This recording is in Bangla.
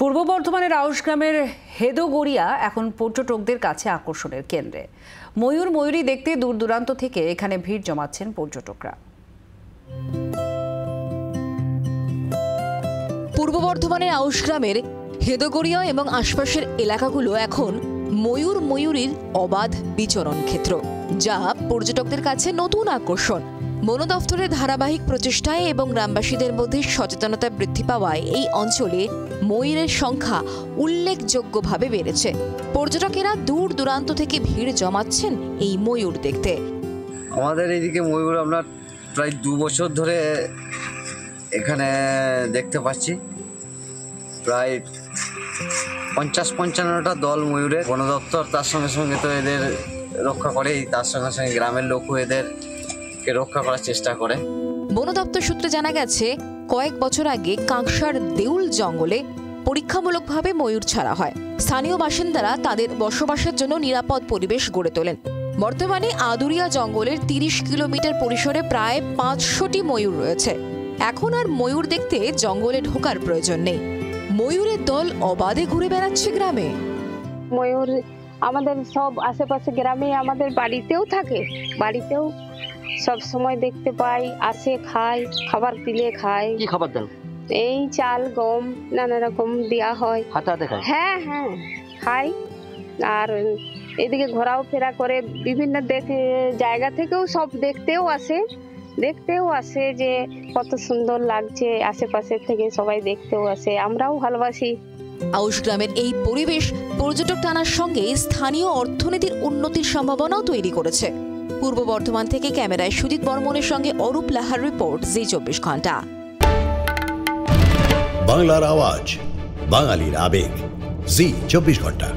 পূর্ব বর্ধমানের আউশগ্রামের হেদোগড়িয়া এখন পর্যটকদের কাছে আকর্ষণের কেন্দ্রে। ময়ূরী দেখতে দূর দূরান্ত থেকে এখানে ভিড় জমাচ্ছেন পর্যটকরা। পূর্ব বর্ধমানের আউশগ্রামের হেদোগড়িয়া এবং আশপাশের এলাকাগুলো এখন ময়ূরীর অবাধ বিচরণ ক্ষেত্র, যা পর্যটকদের কাছে নতুন আকর্ষণ। বন দফতরের ধারাবাহিক প্রচেষ্টায় এবং গ্রামবাসীদের মধ্যে সচেতনতা বৃদ্ধি পাওয়ায় এই অঞ্চলে ময়ূরের সংখ্যা উল্লেখযোগ্যভাবে বেড়েছে। পর্যটকেরা দূর দূরান্ত থেকে ভিড় জমাচ্ছেন এই ময়ূর দেখতে। আমাদের এইদিকে ময়ূর আমরা প্রায় 2 বছর ধরে এখানে দেখতে পাচ্ছি। প্রায় 50-55টা দল ময়ূরের। বন দপ্তর তার সঙ্গে সঙ্গে তো এদের রক্ষা করেই, তার সঙ্গে সঙ্গে গ্রামের লোকও এদেরকে রক্ষা করার চেষ্টা করে। বন দপ্তর সূত্রে জানা গেছে, কয়েক বছর আগে কাঁকসার দেউল জঙ্গলে পরীক্ষামূলকভাবে ময়ূর ছাড়া হয়। স্থানীয় বাসিন্দারা তাদের বসবাসের জন্য নিরাপদ পরিবেশ গড়ে তোলেন। বর্তমানে আদুরিয়া জঙ্গলের 30 কিলোমিটার পরিসরে প্রায় 500টি ময়ূর রয়েছে। এখন আর ময়ূর দেখতে জঙ্গলে ঢোকার প্রয়োজন নেই। ময়ূরের দল অবাধে ঘুরে বেড়াচ্ছে গ্রামে। ময়ূর আমাদের সব আশেপাশে গ্রামে, আমাদের বাড়িতেও থাকে, বাড়িতেও সব সময় দেখতে পাই, আসে, খায়, খাবার দিলে খায়। কি খাবার দেন? এই চাল, গম, নানা রকম দেওয়া হয়। হ্যাঁ, খাই। আর এদিকে ঘোরাও ফেরা করে, বিভিন্ন জায়গা থেকেও সব দেখতেও আসে যে কত সুন্দর লাগছে। আশেপাশে থেকে সবাই দেখতেও আসে, আমরাও ভালোবাসি। আউশগ্রামের এই পরিবেশ পর্যটক টানার সঙ্গে স্থানীয় অর্থনীতির উন্নতির সম্ভাবনাও তৈরি করেছে। পূর্ব বর্ধমান থেকে ক্যামেরায় সুজিত বর্মনের সঙ্গে অরূপ লাহার রিপোর্ট, জি 24 ঘন্টা। বাংলার আওয়াজ, বাঙালির আবেগ, জি 24 ঘন্টা।